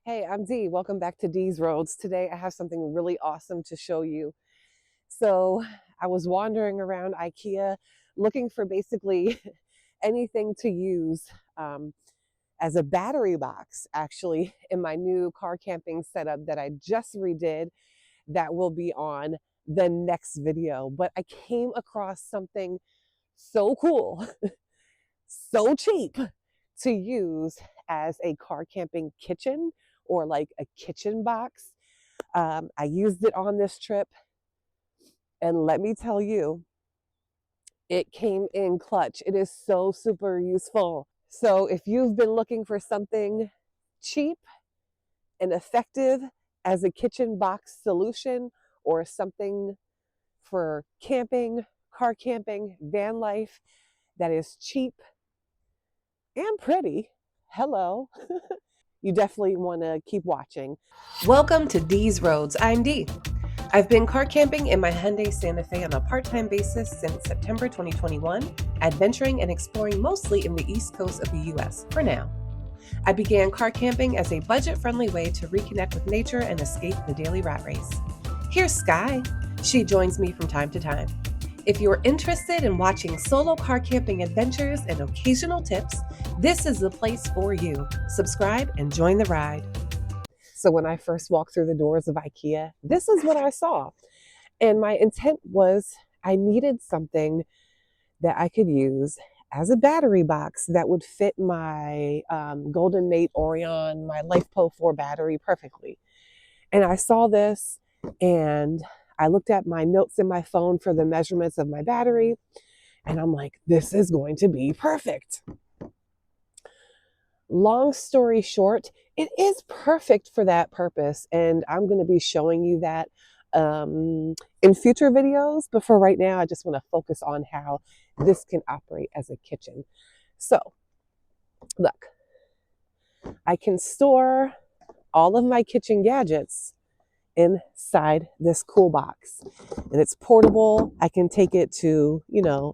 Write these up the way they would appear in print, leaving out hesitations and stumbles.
Hey, I'm Dee. Welcome back to Deez Roads. Today I have something really awesome to show you. So I was wandering around IKEA looking for basically anything to use as a battery box, actually, in my new car camping setup that I just redid that will be on the next video. But I came across something so cool, so cheap to use as a car camping kitchen or like a kitchen box. I used it on this trip, and let me tell you, it came in clutch. It is so super useful. So if you've been looking for something cheap and effective as a kitchen box solution, or something for camping, car camping, van life that is cheap and pretty, hello, you definitely want to keep watching. Welcome to Deez Roads. I'm Dee. I've been car camping in my Hyundai Santa Fe on a part-time basis since September 2021, adventuring and exploring mostly in the East Coast of the US for now. I began car camping as a budget-friendly way to reconnect with nature and escape the daily rat race. Here's Sky. She joins me from time to time. If you're interested in watching solo car camping adventures and occasional tips, this is the place for you. Subscribe and join the ride. So when I first walked through the doors of IKEA, this is what I saw. And my intent was I needed something that I could use as a battery box that would fit my Golden Mate Orion, my LifePo 4 battery perfectly. And I saw this and I looked at my notes in my phone for the measurements of my battery. And I'm like, this is going to be perfect. Long story short, it is perfect for that purpose. And I'm going to be showing you that in future videos. But for right now, I just want to focus on how this can operate as a kitchen. So look, I can store all of my kitchen gadgets inside this cool box, and it's portable. I can take it to,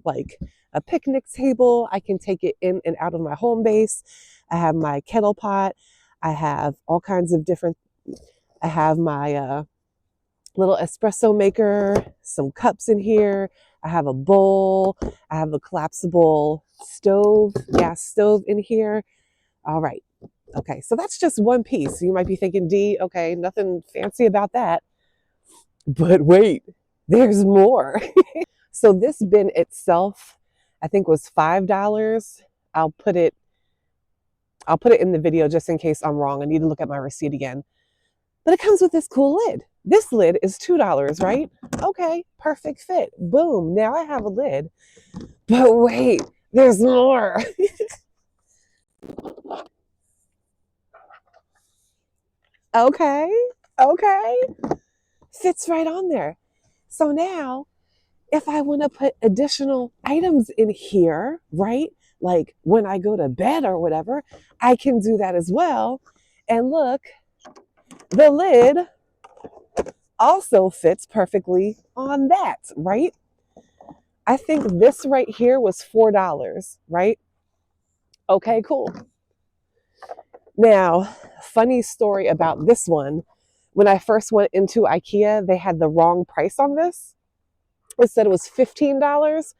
like a picnic table. I can take it in and out of my home base. I have my kettle pot. I have all kinds of different, I have my little espresso maker, some cups in here. I have a bowl. I have a collapsible stove, gas stove in here. All right. Okay, so that's just one piece. You might be thinking, Dee, okay, nothing fancy about that. But wait, there's more. So this bin itself, I think was $5. I'll put it in the video just in case I'm wrong. I need to look at my receipt again. But it comes with this cool lid. This lid is $2, right? Okay, perfect fit. Boom, now I have a lid. But wait, there's more. Okay, fits right on there. So now, if I want to put additional items in here, right? Like when I go to bed or whatever, I can do that as well. And look, the lid also fits perfectly on that, right? I think this right here was $4, right? Okay, cool. Now, funny story about this one. When I first went into IKEA, they had the wrong price on this. It said it was $15.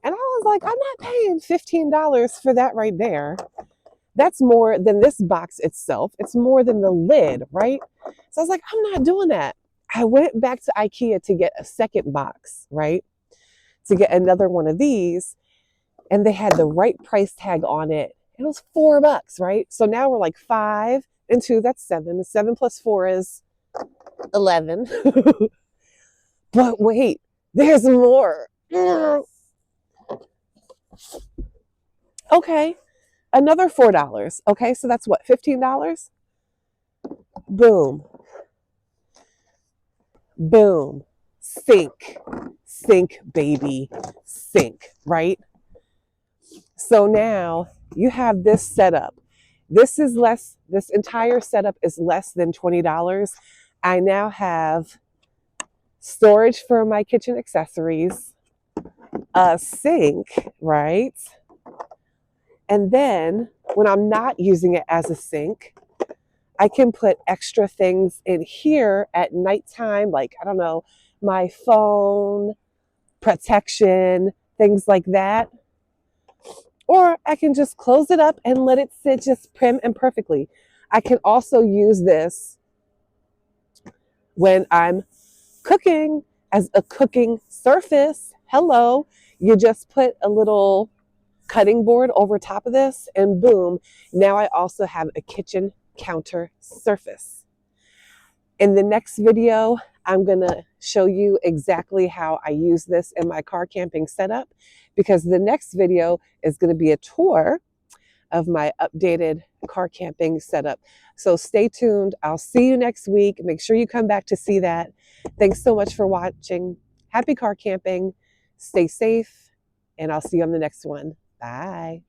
And I was like, I'm not paying $15 for that right there. That's more than this box itself. It's more than the lid, right? So I was like, I'm not doing that. I went back to IKEA to get a second box, right? To get another one of these. And they had the right price tag on it. It was $4, right? So now we're like 5 and 2, that's 7. 7 plus 4 is 11. But wait, there's more. Okay, another $4. Okay, so that's what, $15? Boom. Boom. Sink. Sink, baby. Sink, right? So now you have this setup. This entire setup is less than $20. I now have storage for my kitchen accessories, a sink, right? And then when I'm not using it as a sink, I can put extra things in here at nighttime, like, I don't know, my phone, protection, things like that. Or I can just close it up and let it sit just prim and perfectly. I can also use this when I'm cooking as a cooking surface. Hello, you just put a little cutting board over top of this and boom, now I also have a kitchen counter surface. In the next video, I'm going to show you exactly how I use this in my car camping setup, because the next video is going to be a tour of my updated car camping setup. So stay tuned. I'll see you next week. Make sure you come back to see that. Thanks so much for watching. Happy car camping. Stay safe, and I'll see you on the next one. Bye.